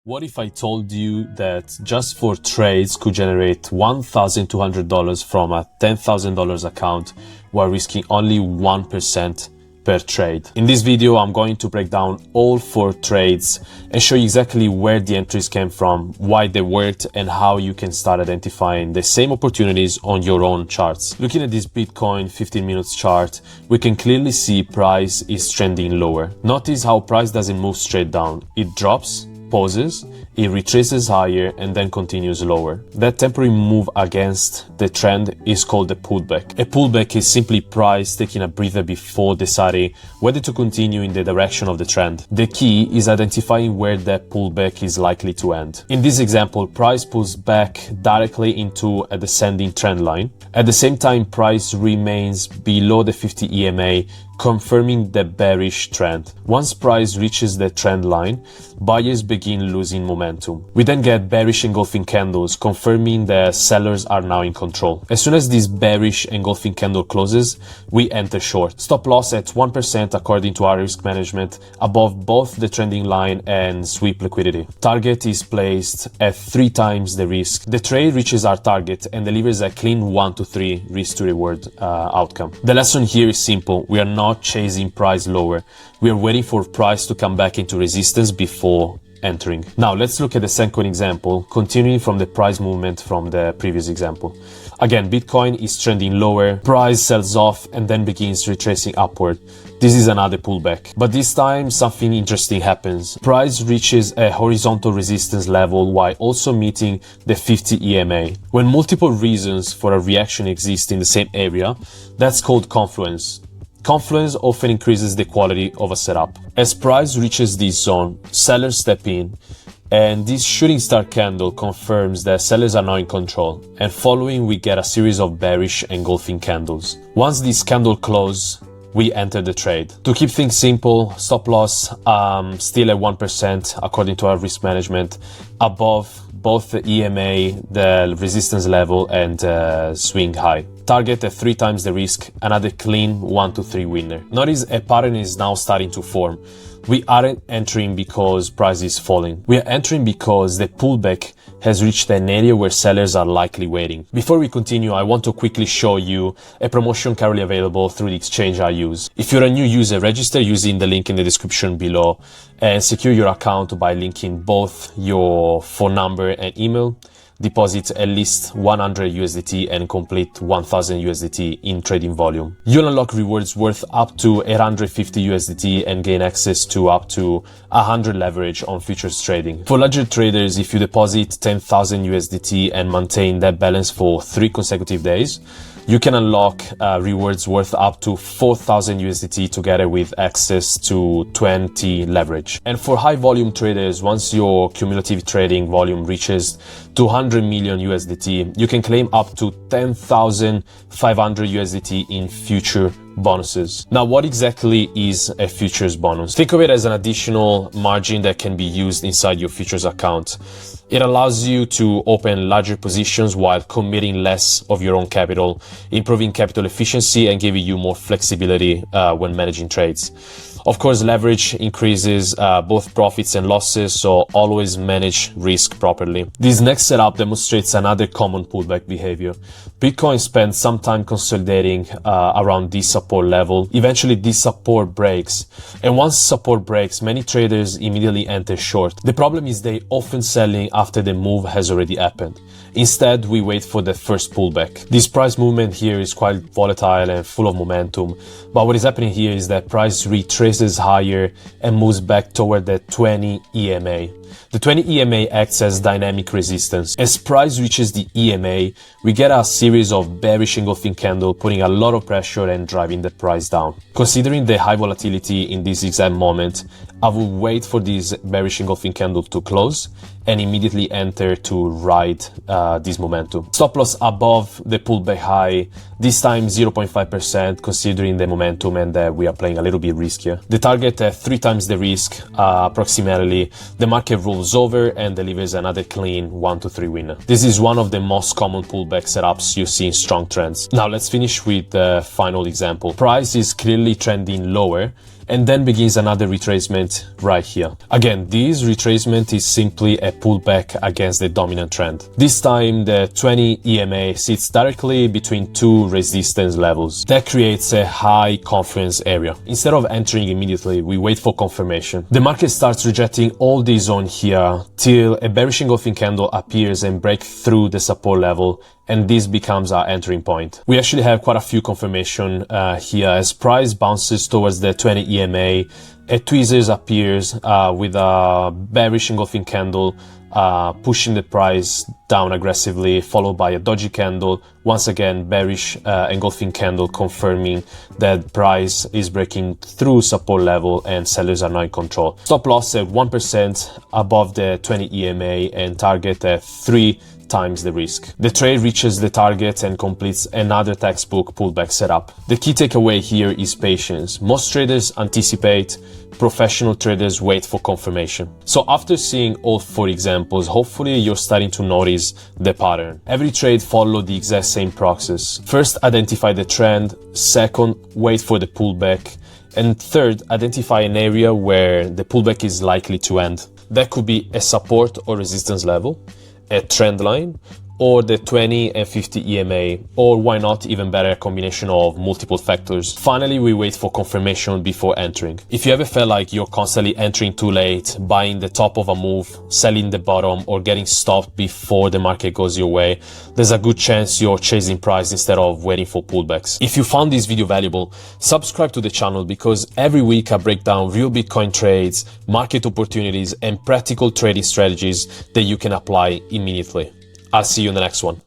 What if I told you that just 4 trades could generate $1,200 from a $10,000 account while risking only 1% per trade? In this video, I'm going to break down all 4 trades and show you exactly where the entries came from, why they worked, and how you can start identifying the same opportunities on your own charts. Looking at this Bitcoin 15 minutes chart, we can clearly see price is trending lower. Notice how price doesn't move straight down. It drops, pauses, it retraces higher and then continues lower. That temporary move against the trend is called a pullback. A pullback is simply price taking a breather before deciding whether to continue in the direction of the trend. The key is identifying where that pullback is likely to end. In this example, price pulls back directly into a descending trend line. At the same time, price remains below the 50 EMA, confirming the bearish trend. Once price reaches the trend line, buyers begin losing momentum. We then get bearish engulfing candles, confirming the sellers are now in control. As soon as this bearish engulfing candle closes, we enter short. Stop loss at 1% according to our risk management, above both the trending line and sweep liquidity. Target is placed at 3 times the risk. The trade reaches our target and delivers a clean 1 to 3 risk to reward outcome. The lesson here is simple. We are not chasing price lower. We are waiting for price to come back into resistance before entering. Now let's look at the second example, continuing from the price movement from the previous example. Again, Bitcoin is trending lower, price sells off and then begins retracing upward. This is another pullback, but this time something interesting happens. Price reaches a horizontal resistance level while also meeting the 50 EMA. When multiple reasons for a reaction exist in the same area, that's called confluence. Confluence often increases the quality of a setup. As price reaches this zone, sellers step in, and this shooting star candle confirms that sellers are now in control, and following we get a series of bearish engulfing candles. Once this candle closes, we enter the trade. To keep things simple, stop loss still at 1% according to our risk management, above both the EMA, the resistance level, and swing high. Target at 3 times the risk, another clean 1 to 3 winner. Notice a pattern is now starting to form. We aren't entering because price is falling. We are entering because the pullback has reached an area where sellers are likely waiting. Before we continue, I want to quickly show you a promotion currently available through the exchange I use. If you're a new user, register using the link in the description below and secure your account by linking both your phone number and email. Deposit at least 100 USDT and complete 1000 USDT in trading volume. You'll unlock rewards worth up to 850 USDT and gain access to up to 100 leverage on futures trading. For larger traders, if you deposit 10,000 USDT and maintain that balance for 3 consecutive days, you can unlock rewards worth up to 4,000 USDT together with access to 20 leverage. And for high volume traders, once your cumulative trading volume reaches 200 million USDT, you can claim up to 10,500 USDT in future bonuses. Now, what exactly is a futures bonus? Think of it as an additional margin that can be used inside your futures account. It allows you to open larger positions while committing less of your own capital, improving capital efficiency and giving you more flexibility when managing trades. Of course, leverage increases both profits and losses, so always manage risk properly. This next setup demonstrates another common pullback behavior. Bitcoin spent some time consolidating around this support level. Eventually, this support breaks. And once support breaks, many traders immediately enter short. The problem is they often selling after the move has already happened. Instead, we wait for the first pullback. This price movement here is quite volatile and full of momentum. But what is happening here is that price retraces higher and moves back toward the 20 EMA. The 20 EMA acts as dynamic resistance. As price reaches the EMA, we get a series of bearish engulfing candles, putting a lot of pressure and driving the price down. Considering the high volatility in this exact moment, I will wait for this bearish engulfing candle to close and immediately enter to ride this momentum. Stop loss above the pullback high, this time 0.5% considering the momentum and that we are playing a little bit riskier. The target at 3 times the risk, approximately, the market rolls over and delivers another clean 1 to 3 winner. This is one of the most common pullback setups you see in strong trends. Now let's finish with the final example. Price is clearly trending lower and then begins another retracement right here. Again, this retracement is simply a pullback against the dominant trend. This time the 20 EMA sits directly between two resistance levels. That creates a high confidence area. Instead of entering immediately, we wait for confirmation. The market starts rejecting all these zones here till a bearish engulfing candle appears and breaks through the support level, and this becomes our entering point. We actually have quite a few confirmation here as price bounces towards the 20 EMA. A tweezers appears with a bearish engulfing candle pushing the price down aggressively, followed by a doji candle. Once again, bearish engulfing candle confirming that price is breaking through support level and sellers are now in control. Stop loss at 1% above the 20 EMA and target at 3 times the risk. The trade reaches the target and completes another textbook pullback setup. The key takeaway here is patience. Most traders anticipate, professional traders wait for confirmation. So after seeing all 4 examples, hopefully you're starting to notice the pattern. Every trade follows the exact same process. First, identify the trend. Second, wait for the pullback. And third, identify an area where the pullback is likely to end. That could be a support or resistance level, a trend line, or the 20 and 50 EMA, or why not even better, a combination of multiple factors. Finally, we wait for confirmation before entering. If you ever felt like you're constantly entering too late, buying the top of a move, selling the bottom, or getting stopped before the market goes your way, there's a good chance you're chasing price instead of waiting for pullbacks. If you found this video valuable, subscribe to the channel because every week I break down real Bitcoin trades, market opportunities, and practical trading strategies that you can apply immediately. I'll see you in the next one.